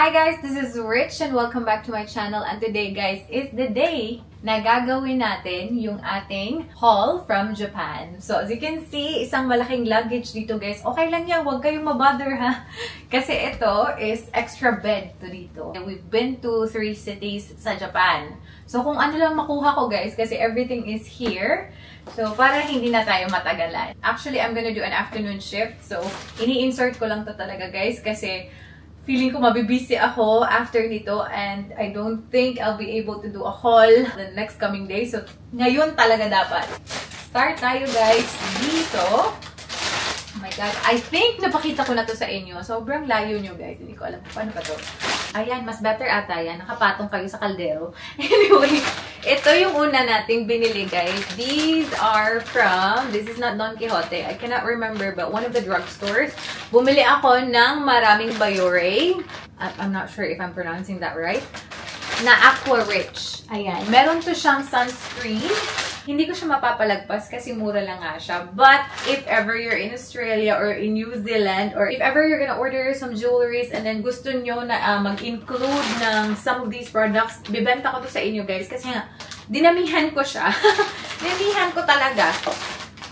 Hi guys, this is Rich and welcome back to my channel, and today guys is the day na gagawin natin yung ating haul from Japan. So as you can see, isang malaking luggage dito guys. Okay lang yan, huwag kayong mabother ha. Kasi ito is extra bed to dito. We've been to 3 cities sa Japan. So kung ano lang makuha ko guys, kasi everything is here. So para hindi na tayo matagalan. Actually, I'm gonna do an afternoon shift. So ini-insert ko lang to talaga guys kasi feeling ko mabibisi ako after nito and I don't think I'll be able to do a haul the next coming day. So, ngayon talaga dapat. Start tayo guys dito. Oh my God. I think napakita ko na to sa inyo. Sobrang layo nyo guys. Hindi ko alam paano pa to. Ayan, mas better ata yan. Nakapatong kayo sa kaldero. Anyway, ito yung una nating binili guys. These are from, this is not Don Quixote. I cannot remember, but one of the drugstores. Bumili ako ng maraming Biore. I'm not sure if I'm pronouncing that right. Na Aqua Rich. Ayan. Meron to siyang sunscreen. Hindi ko siya mapapalagpas kasi mura lang nga siya. But if ever you're in Australia or in New Zealand, or if ever you're gonna order some jewelries and then gusto nyo na mag-include ng some of these products, bibenta ko to sa inyo guys. Kasi nga, dinamihan ko siya. Dinamihan ko talaga.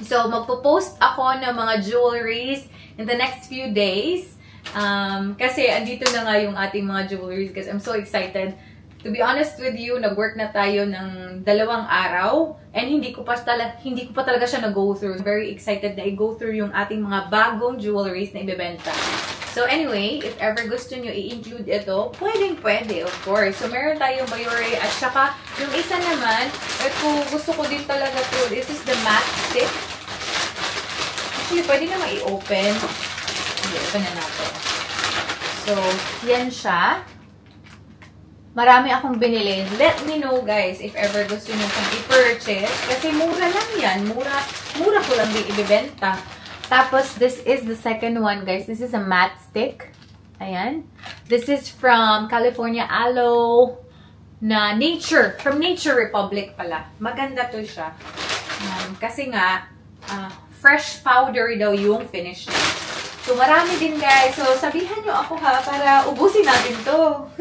So, magpo-post ako ng mga jewelries in the next few days. Kasi andito na nga yung ating mga jewelries guys. I'm so excited. To be honest with you, nag-work na tayo ng 2 araw and hindi ko pa talaga siya na-go through. I'm very excited na i-go through yung ating mga bagong jewelries na ibebenta. So anyway, if ever gusto nyo i-include ito, pwede, of course. So meron tayong Biore at saka yung isa naman, ito gusto ko din talaga to. This is the matte stick. Actually, pwede naman i-open. Hindi, open na natin. So, yan siya. Marami akong binili. Let me know guys if ever gusto nyo kong i-purchase. Kasi mura lang yan. Mura ko lang din ibibenta. Tapos, this is the second one guys. This is a matte stick. Ayan. This is from California Aloe na Nature. From Nature Republic pala. Maganda to siya. Kasi nga, fresh powder daw yung finish niya. So, marami din guys. So, sabihan nyo ako ha para ubusin natin to.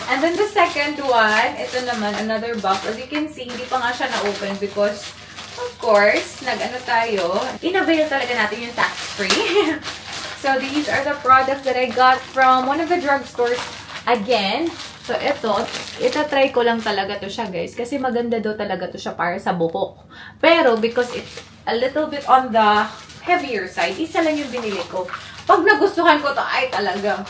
And then the second one, ito naman, another box. As you can see, hindi pa nga siya na-open because, of course, nag-ano tayo. In-avail talaga natin yung tax-free. So, these are the products that I got from one of the drugstores. Again, so ito try ko lang talaga to siya, guys. Kasi maganda daw talaga to siya para sa buhok. Pero, because it's a little bit on the heavier side, isa lang yung binili ko. Pag nagustuhan ko to, ay talaga.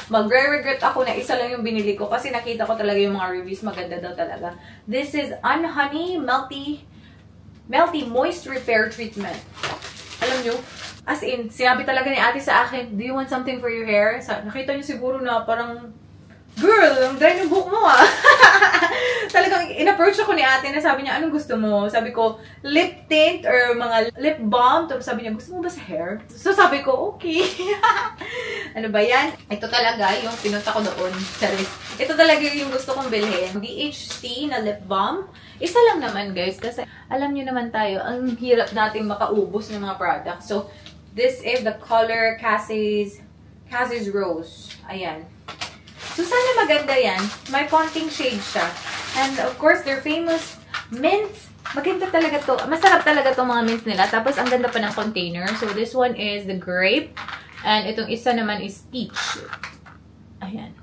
Magre-regret ako na isa lang yung binili ko kasi nakita ko talaga yung mga reviews. Maganda daw talaga. This is Unhoney Melty Moist Repair Treatment. Alam nyo, as in, sinabi talaga ni ate sa akin, do you want something for your hair? Nakita nyo siguro na parang, girl, ang dry ng buhok mo ah. Talagang in-approach ako ni ate na sabi niya, anong gusto mo? Sabi ko, lip tint or mga lip balm. Tapos sabi niya, gusto mo ba sa hair? So sabi ko, okay. Ano ba yan? Ito talaga yung pinunta ko doon. Sorry. Ito talaga yung gusto kong bilhin. BHC na lip balm. Isa lang naman guys. Kasi alam niyo naman tayo, ang hirap nating makaubos ng mga products. So, this is the color Cassie's Rose. Ayan. So, sana maganda yan. May konting shade siya. And, of course, their famous mints. Maganda talaga to. Masarap talaga tong mga mints nila. Tapos, ang ganda pa ng container. So, this one is the grape. And, itong isa naman is peach. Ayan.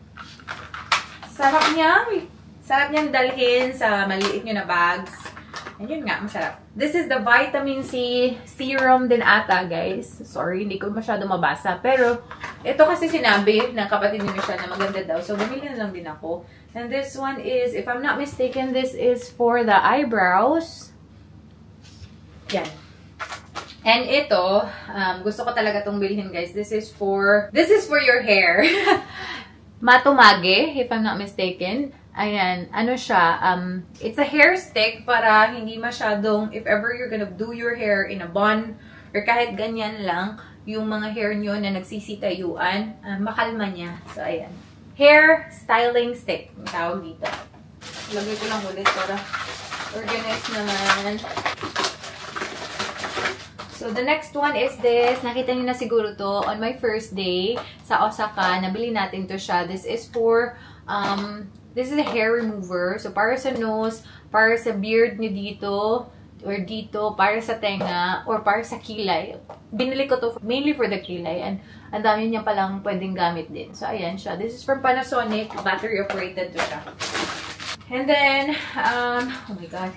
Sarap niya. Sarap niyang dalhin sa maliit nyo na bags. And yun nga, masarap. This is the vitamin C serum din ata, guys. Sorry, hindi ko masyado mabasa. Pero, ito kasi sinabi ng kapatid ni Michelle na maganda daw. So, bumili na lang din ako. And this one is, if I'm not mistaken, this is for the eyebrows. Yan. And ito, gusto ko talaga itong bilhin, guys. This is for your hair. Matomage, if I'm not mistaken. Ayan, ano siya, it's a hair stick para hindi masyadong, if ever you're gonna do your hair in a bun, or kahit ganyan lang, yung mga hair nyo na nagsisitayuan, makalma niya. So, ayan. Hair styling stick, ang tawag dito. Lagay ko lang ulit para organize naman. So, the next one is this. Nakita niyo na siguro to on my first day sa Osaka. Nabili natin to siya. This is for, this is a hair remover. So, para sa nose, para sa beard niyo dito, or dito, para sa tenga, or para sa kilay. Binili ko to mainly for the kilay. And ang dami niya palang pwedeng gamit din. So, ayan siya. This is from Panasonic. Battery operated to siya. And then, oh my god.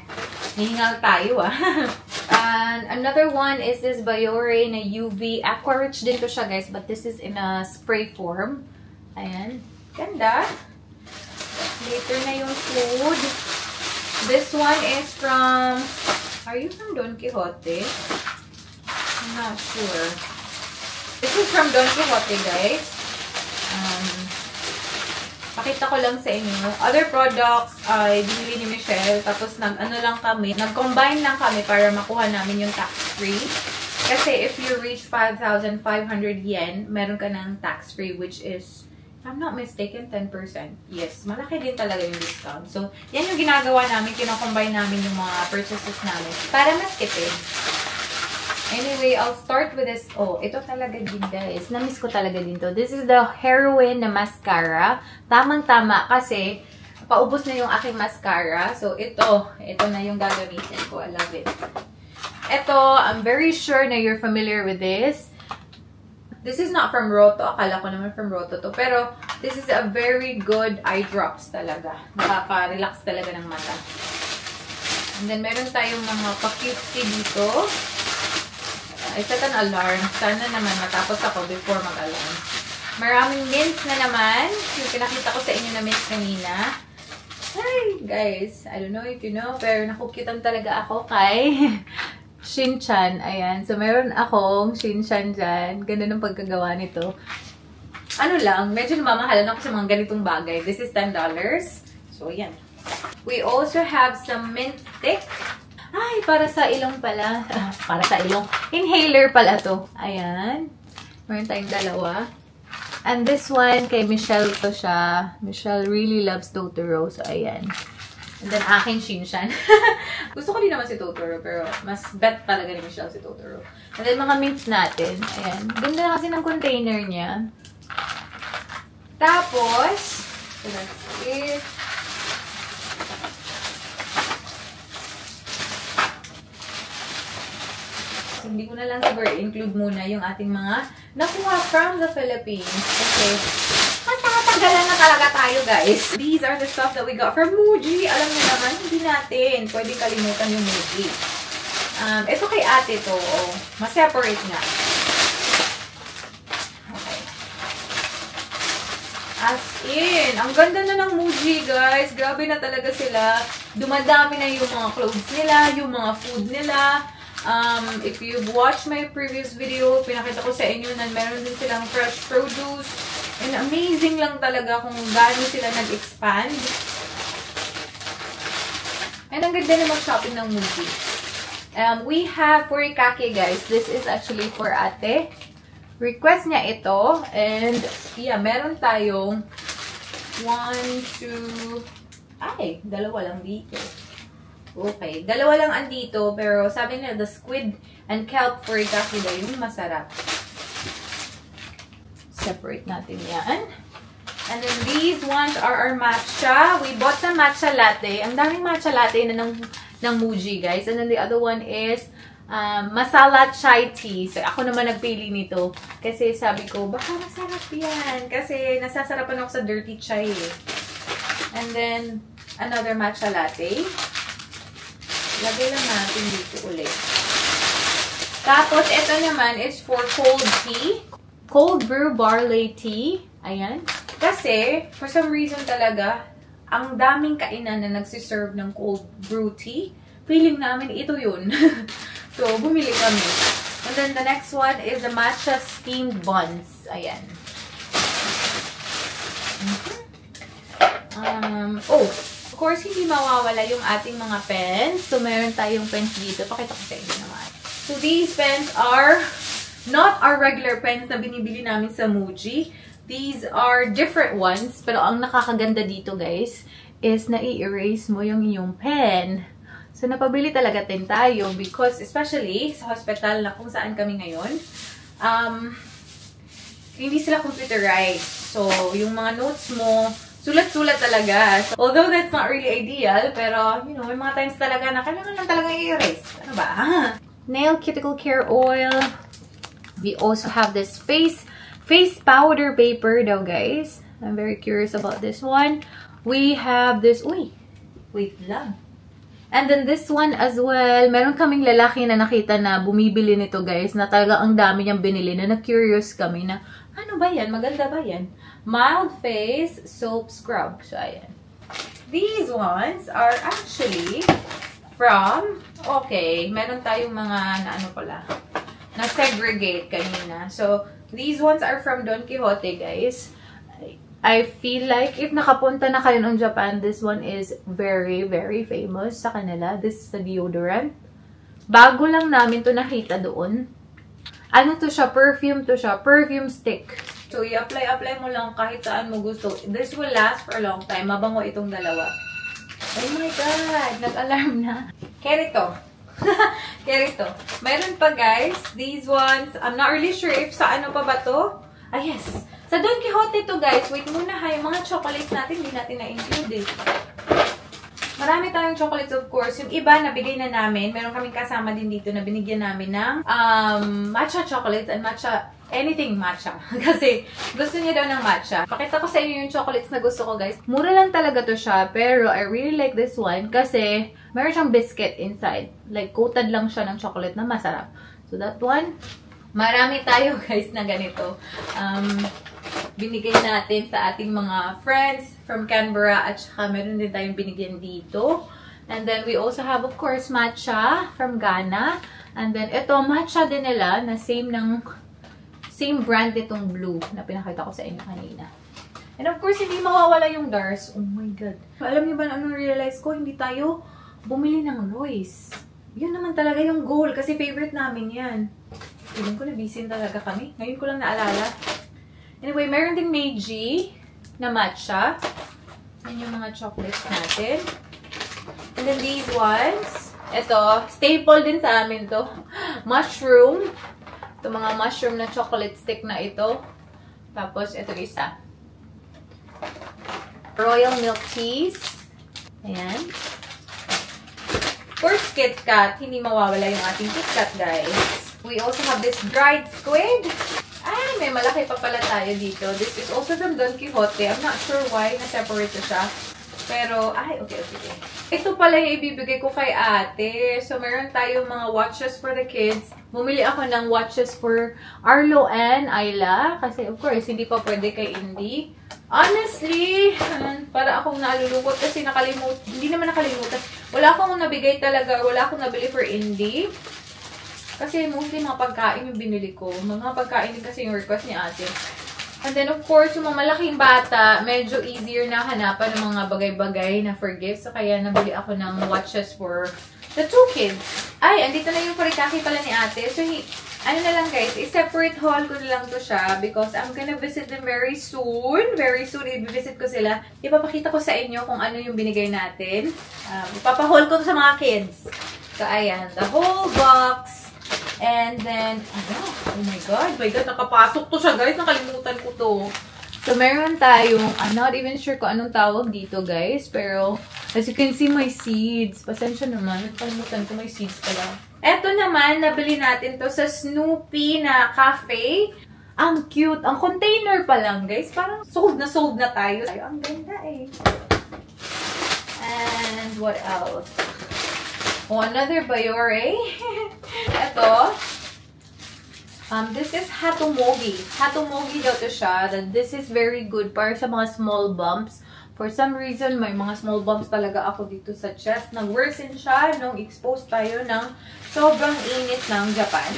Hihingal tayo And another one is this Biore na UV. Aqua Rich din to siya, guys. But this is in a spray form. Ayan. Ganda. Later na yung food. This one is from... Are you from Don Quixote? I'm not sure. This is from Don Quixote, guys. Pakita ko lang sa inyo. Other products ay binili ni Michelle. Tapos nag-combine lang kami para makuha namin yung tax-free. Kasi if you reach 5,500 yen, meron ka ng tax-free, which is, if I'm not mistaken, 10%. Yes, malaki din talaga yung discount. So, yan yung ginagawa namin. Kino-combine namin yung mga purchases namin para mas tipid. Anyway, I'll start with this. Oh, ito talaga din, guys. Namiss ko talaga din to. This is the Heroine na mascara. Tamang-tama kasi paubos na yung aking mascara. So, ito na yung gagamitin ko. I love it. Ito, I'm very sure na you're familiar with this. This is not from Roto. Akala ko naman from Roto to. Pero, this is a very good eye drops talaga. Nakaka-relax talaga ng mata. And then, meron tayong mga pa-cutesy dito. I set an alarm. Sana naman matapos ako before mag-alarm. Maraming mints na naman. Yung pinakita ko sa inyo na mints kanina. Hi, guys. I don't know if you know, pero nakukitan talaga ako kay Shin-chan. Ayan. So, meron akong Shin-chan dyan. Ganda ng pagkagawa nito. Ano lang, medyo namamahalan ako sa mga ganitong bagay. This is $10. So, ayan. We also have some mint stick. Ay, para sa ilong pala. Para sa ilong. Inhaler pala to. Ayan. Meron tayong dalawa. And this one, kay Michelle to siya. Michelle really loves Totoro. So, ayan. And then, aking Shin-chan. Gusto ko din naman si Totoro, pero mas bet talaga ni Michelle si Totoro. And then, mga mints natin. Ayan. Ganda na kasi ng container niya. Tapos, so that's it. Hindi ko na lang siguro include muna yung ating mga nakuha from the Philippines. Okay. Matatagal na talaga tayo, guys. These are the stuff that we got from Muji. Alam niyo naman, hindi natin pwede kalimutan yung Muji. Ito kay ate to. Oh, ma-separate nga. Okay. As in, ang ganda na ng Muji, guys. Grabe na talaga sila. Dumadami na yung mga clothes nila, yung mga food nila. If you've watched my previous video, pinakita ko sa inyo na meron din silang fresh produce. And amazing lang talaga kung gaano sila nag-expand. And ang ganda na mag-shopping ng Muji. We have furikake, guys. This is actually for ate. Request niya ito. And, yeah, meron tayong 1, 2, ay, dalawa lang dito. Okay. Dalawa lang andito, pero sabi nila, the squid and kelp furikake daw yung masarap. Separate natin yan. And then these ones are our matcha. We bought some matcha latte. Ang daming matcha latte na ng Muji, guys. And then the other one is masala chai tea. So, ako naman nagpili nito. Kasi sabi ko, baka masarap yan. Kasi nasasarapan ako sa dirty chai eh. And then, another matcha latte. Lagay lang natin dito ulit. Tapos, ito naman is for cold tea. Cold brew barley tea. Ayan. Kasi, for some reason talaga, ang daming kainan na nagsiserve ng cold brew tea. Feeling namin, ito yun. So, bumili kami. And then, the next one is the matcha steamed buns. Ayan. Oh, of course, hindi mawawala yung ating mga pens. So, meron tayong pens dito. Pakita ko sa inyo naman. So, these pens are not our regular pens na binibili namin sa Muji. These are different ones. Pero ang nakakaganda dito, guys, is na-i-erase mo yung iyong pen. So, napabili talaga din tayo because especially sa hospital na kung saan kami ngayon, hindi sila computerized. So, yung mga notes mo, sulat-sulat talaga. So, although that's not really ideal, pero, you know, may mga times talaga na kailangan lang talaga i-erase. Ano ba? Nail Cuticle Care Oil. We also have this face powder paper daw, guys. I'm very curious about this one. We have this, wait lang. And then this one as well. Meron kaming lalaki na nakita na bumibili nito, guys, na talaga ang dami niyang binili, na na-curious kami na, ano ba yan? Maganda ba yan? Mild Face Soap Scrub. So, ayan. These ones are actually from, okay, meron tayong mga, na-segregate kanina. So, these ones are from Don Quijote, guys. I feel like if nakapunta na kayo ng Japan, this one is very, very famous sa kanila. This is the deodorant. Bago lang namin to nakita doon. Ano to siya? Perfume to siya. Perfume stick. So, i-apply mo lang kahit saan mo gusto. This will last for a long time. Mabango itong dalawa. Oh my God! Nag-alarm na. Kerito. Kerito. Mayroon pa, guys. These ones, I'm not really sure if sa ano pa ba to. Ah, yes. Sa Don Quijote to, guys. Wait muna ha. Yung mga chocolates natin, hindi natin na-include eh. Marami tayong chocolates, of course. Yung iba, nabigay na namin. Meron kaming kasama din dito na binigyan namin ng matcha chocolates and matcha, anything matcha. Kasi gusto niya daw ng matcha. Pakita ko sa inyo yung chocolates na gusto ko, guys. Mura lang talaga to siya, pero I really like this one kasi meron siyang biscuit inside. Like, coated lang siya ng chocolate na masarap. So, that one, marami tayo, guys, na ganito. Binigay natin sa ating mga friends from Canberra at saka meron din tayong binigyan dito. And then we also have, of course, matcha from Ghana. And then ito, matcha din nila na same brand itong blue na pinakita ko sa inyo kanina. And of course, hindi mawawala yung Dars. Oh my God. Alam niyo ba na anong realize ko? Hindi tayo bumili ng Royce. Yun naman talaga yung goal kasi favorite namin yan. Feeling ko nabisin talaga kami. Ngayon ko lang naalala. Anyway, meron ding Meiji na matcha. Yan yung mga chocolates natin. And then these ones. Ito, staple din sa amin to. Mushroom. Ito mga mushroom na chocolate stick na ito. Tapos, ito isa. Royal Milk Cheese. Ayan. Of course, KitKat. Hindi mawawala yung ating KitKat, guys. We also have this dried squid. Ay, may malaki pa pala tayo dito. This is also from Don Quijote. I'm not sure why na-separate siya. Pero, ay, okay. Ito pala yung ibibigay ko kay ate. So, meron tayong mga watches for the kids. Bumili ako ng watches for Arlo and Ayla. Kasi, of course, hindi pa pwede kay Indy. Honestly, para akong nalulungkot kasi hindi naman nakalimutan. Wala akong nabigay talaga. Wala akong nabili for Indy. Kasi mostly mga pagkain yung binili ko. Mga pagkain din kasi yung request ni ate. And then, of course, yung mga malaking bata, medyo easier na hanapan ng mga bagay-bagay na for gifts. So, kaya nabili ako ng watches for the two kids. Ay, andito na yung furikake pala ni ate. So, ano na lang guys, i-separate haul ko na lang to siya because I'm gonna visit them very soon. Very soon, i-visit ko sila. Ipapakita ko sa inyo kung ano yung binigay natin. Ipapahol ko to sa mga kids. So, ayan. The whole box. And then, oh my God, nakapasok to siya, guys. Nakalimutan ko to. So, meron tayong, I'm not even sure kung anong tawag dito, guys. Pero, as you can see, my seeds. Pasensya naman. Nakalimutan ko, may seeds pala. Eto naman, nabili natin to sa Snoopy na cafe. Ang cute. Ang container pa lang, guys. Parang sold na tayo. Ang ganda eh. And, what else? Oh, another Biore. Ito. This is Hatomogi. Hatomogi daw to siya. This is very good para sa mga small bumps. For some reason, may mga small bumps talaga ako dito sa chest. Nag-worsen siya nung exposed tayo ng sobrang init ng Japan.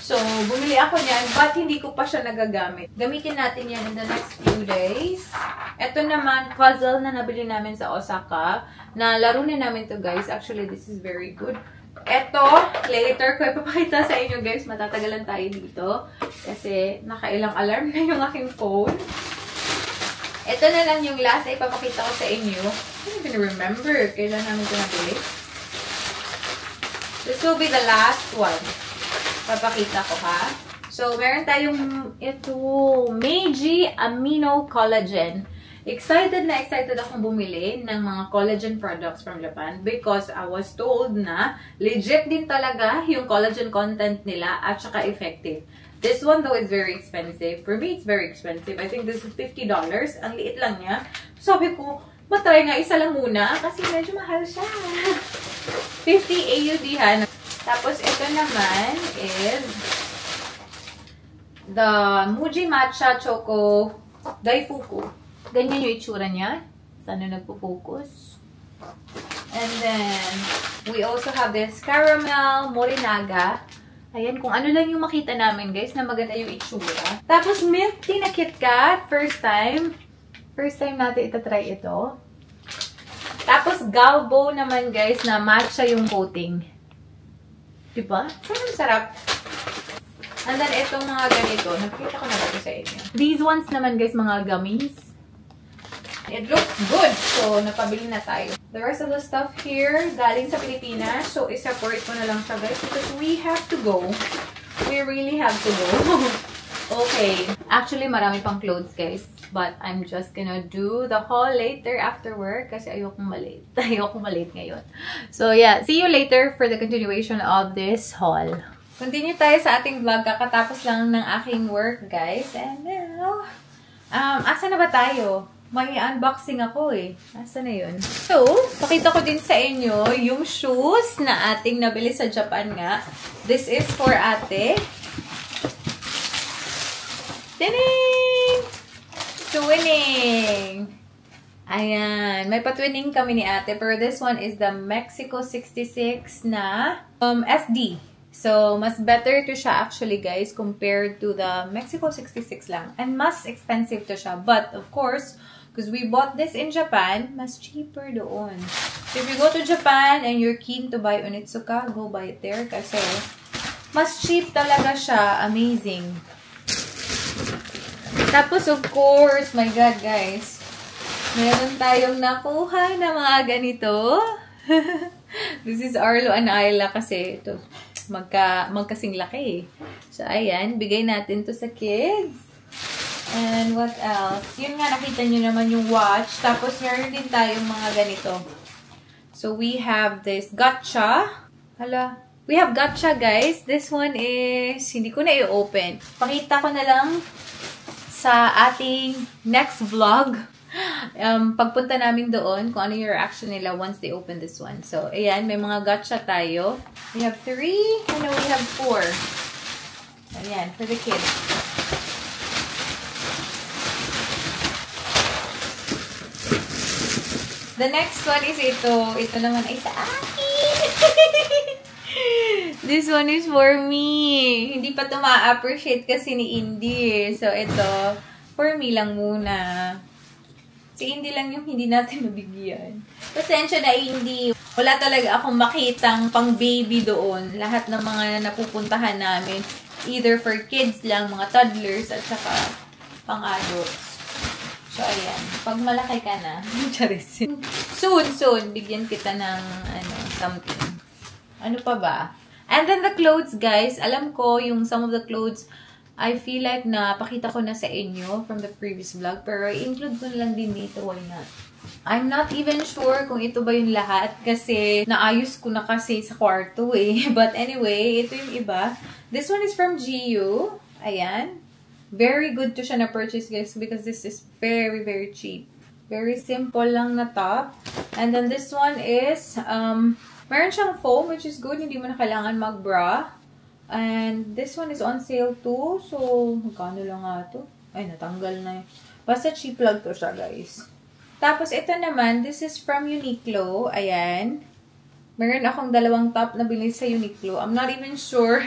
So, bumili ako niyan, but hindi ko pa siya nagagamit. Gamitin natin yan in the next few days. Ito naman, puzzle na nabili namin sa Osaka. Na laro na namin to guys. Actually, this is very good. Ito, later ko ipapakita sa inyo guys. Matatagalan tayo dito. Kasi nakailang alarm na yung aking phone. Ito na lang yung last na ipapakita ko sa inyo. I don't even remember kailan namin ito nabili. This will be the last one. Papakita ko, ha? So, meron tayong ito, Meiji Amino Collagen. Excited na excited akong bumili ng mga collagen products from Japan because I was told na legit din talaga yung collagen content nila at saka effective. This one though is very expensive. For me, it's very expensive. I think this is $50. Ang liit lang niya. Sabi ko, matry nga isa lang muna kasi medyo mahal siya. 50 AUD ha. Tapos ito naman is the Muji Matcha Choco Daifuku. Ganyan yung itsura niya. Sana nagpo-focus. And then, we also have this Caramel Morinaga. Ayan, kung ano lang yung makita namin, guys, na maganda yung itsura. Tapos, milk tea na KitKat. First time. First time natin itatry ito. Tapos, Galbo naman, guys, na matcha yung coating. Diba? Sobrang sarap. And then, itong mga ganito. Nakita ko na ba ito sa inyo. These ones naman, guys, mga gummies. It looks good. So, napabili na tayo. The rest of the stuff here, galing sa Pilipinas. So, i-separate ko na lang siya, guys. Because we have to go. We really have to go. Okay. Actually, marami pang clothes, guys. But, I'm just gonna do the haul later after work. Kasi ayokong malate. Ayokong malate ngayon. So, yeah. See you later for the continuation of this haul. Continue tayo sa ating vlog. Kakatapos lang ng aking work, guys. And now, asa na ba tayo? May unboxing ako eh. Asa na yun? So, pakita ko din sa inyo yung shoes na ating nabili sa Japan nga. This is for ate. Tining! Twinning! Ayan. May patwinning kami ni ate. Pero this one is the Mexico 66 na SD. So, mas better to siya actually, guys, compared to the Mexico 66 lang. And mas expensive to siya. But, of course, because we bought this in Japan, mas cheaper doon. So, if you go to Japan and you're keen to buy Onitsuka, go buy it there. Kasi, mas cheap talaga siya. Amazing. Tapos, of course, my God, guys. Meron tayong nakuha na mga ganito. This is Arlo and Ayla kasi ito. Magkasing laki eh. So, ayan. Bigay natin to sa kids. And what else? Yun nga, nakita nyo naman yung watch. Tapos, meron din tayong mga ganito. So, we have this Gacha. Hala. We have Gacha, guys. This one is, hindi ko na i-open. Pakita ko na lang sa ating next vlog. Pagpunta namin doon, kung ano yung reaction nila once they open this one. So, ayan, may mga gacha tayo. We have 3, and we have 4. Ayan, for the kids. The next one is ito. Ito naman ay sa akin. This one is for me. Hindi pa ito ma-appreciate kasi ni Indy. So, ito, for me lang muna. Si Indy lang yung hindi natin nabigyan. Pasensya na, Indy. Wala talaga akong makitang pang baby doon. Lahat ng mga napupuntahan namin, either for kids lang, mga toddlers, at saka pang adults. So, ayan. Pag malaki ka na, soon, bigyan kita ng, something. Ano pa ba? And then the clothes, guys. Alam ko, yung some of the clothes, I feel like napakita ko na sa inyo from the previous vlog. Pero i-include ko na lang din dito. Why not? I'm not even sure kung ito ba yung lahat. Kasi naayos ko na kasi sa kwarto eh. But anyway, ito yung iba. This one is from GU. Ayan. Very good to siya na purchase, guys. Because this is very, very cheap. Very simple lang na top. And then this one is, meron siyang foam, which is good. Hindi mo na kailangan mag-bra. And this one is on sale too. So, magkano lang nga to? Ay, natanggal na yun. Basta cheap lang to siya, guys. Tapos, ito naman, this is from Uniqlo. Ayan. Meron akong dalawang top na binili sa Uniqlo. I'm not even sure.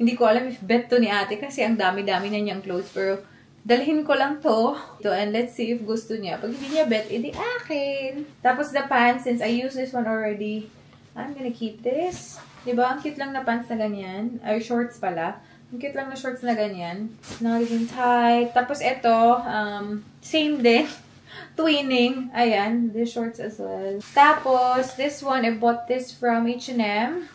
Hindi ko alam if bet to ni ate kasi ang dami-dami na niyang clothes. Pero, dalhin ko lang to. And let's see if gusto niya. Pag hindi niya bet, edi akin. Tapos, the pants, since I use this one already, I'm gonna keep this. Diba? Ang cute lang na pants na ganyan. Or shorts pala. Ang cute lang na shorts na ganyan. Not even tight. Tapos ito, same din. Twinning. Ayan. The shorts as well. Tapos, this one, I bought this from H&M.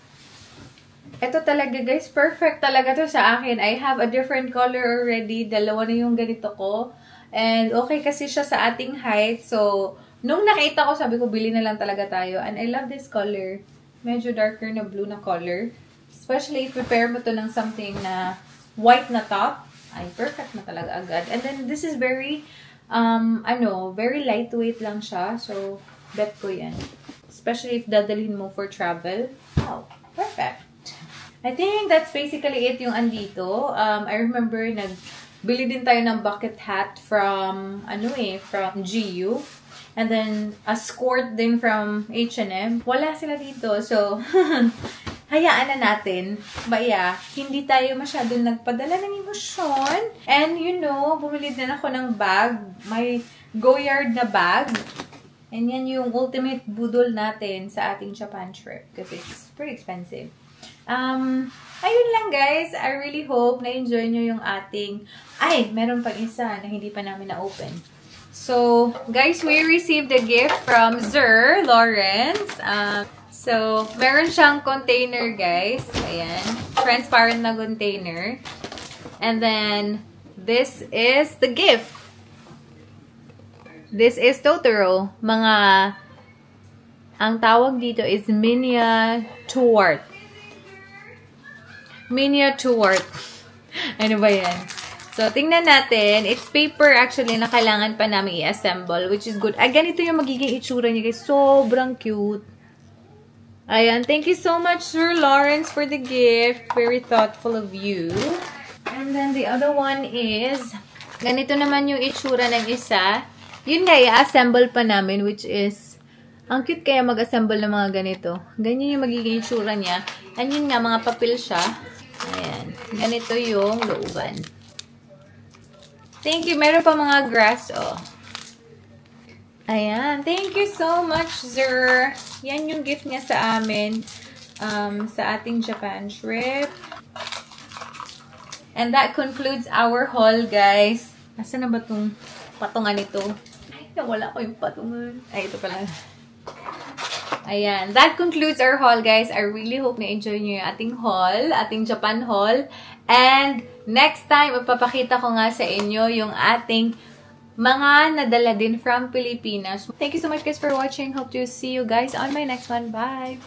Ito talaga guys, perfect talaga to sa akin. I have a different color already. Dalawa na yung ganito ko. And okay kasi siya sa ating height. So, nung nakita ko, sabi ko, bili na lang talaga tayo. And I love this color. Medyo darker na blue na color. Especially if prepare mo to ng something na white na top. Ay, perfect na talaga agad. And then, this is very, very lightweight lang siya. So, bet ko yan. Especially if dadalhin mo for travel. Wow, perfect. I think that's basically it yung andito. I remember nagbili din tayo ng bucket hat from, from GU. And then, a skirt din from H&M. Wala sila dito. So, hayaan na natin. But yeah, hindi tayo masyadong nagpadala ng emosyon. And you know, bumili din ako ng bag. May Goyard na bag. And yan yung ultimate budol natin sa ating Japan trip. Kasi it's pretty expensive. Ayun lang guys. I really hope na-enjoy nyo yung ating... Ay, meron pang isa na hindi pa namin na-open. So, guys, we received a gift from Sir Lawrence. So, meron siyang container, guys. Ayan. Transparent na container. And then, this is the gift. This is Totoro. Ang tawag dito is miniature. Miniature. Ano ba yan? So, tingnan natin. It's paper actually na kailangan pa namin i-assemble, which is good. Ay, ganito yung magiging itsura niya, guys. Sobrang cute. Ayan. Thank you so much, Sir Lawrence, for the gift. Very thoughtful of you. And then, the other one is, ganito naman yung itsura ng isa. Yun nga, i-assemble pa namin, which is, ang cute kaya mag-assemble ng mga ganito. Ganyan yung magiging itsura niya. And yun nga, mga papel siya. Ayan. Ganito yung looban. Thank you. Meron pa mga grass, oh. Ayan. Thank you so much, sir. Yan yung gift niya sa amin sa ating Japan trip. And that concludes our haul, guys. Nasaan na ba itong patungan ito? Ay, nawala ko yung patungan. Ay, ito pala. Ayan. That concludes our haul, guys. I really hope na-enjoy nyo yung ating haul, ating Japan haul. And next time, ipapakita ko nga sa inyo yung ating mga nadala din from Pilipinas. Thank you so much, guys, for watching. Hope to see you guys on my next one. Bye!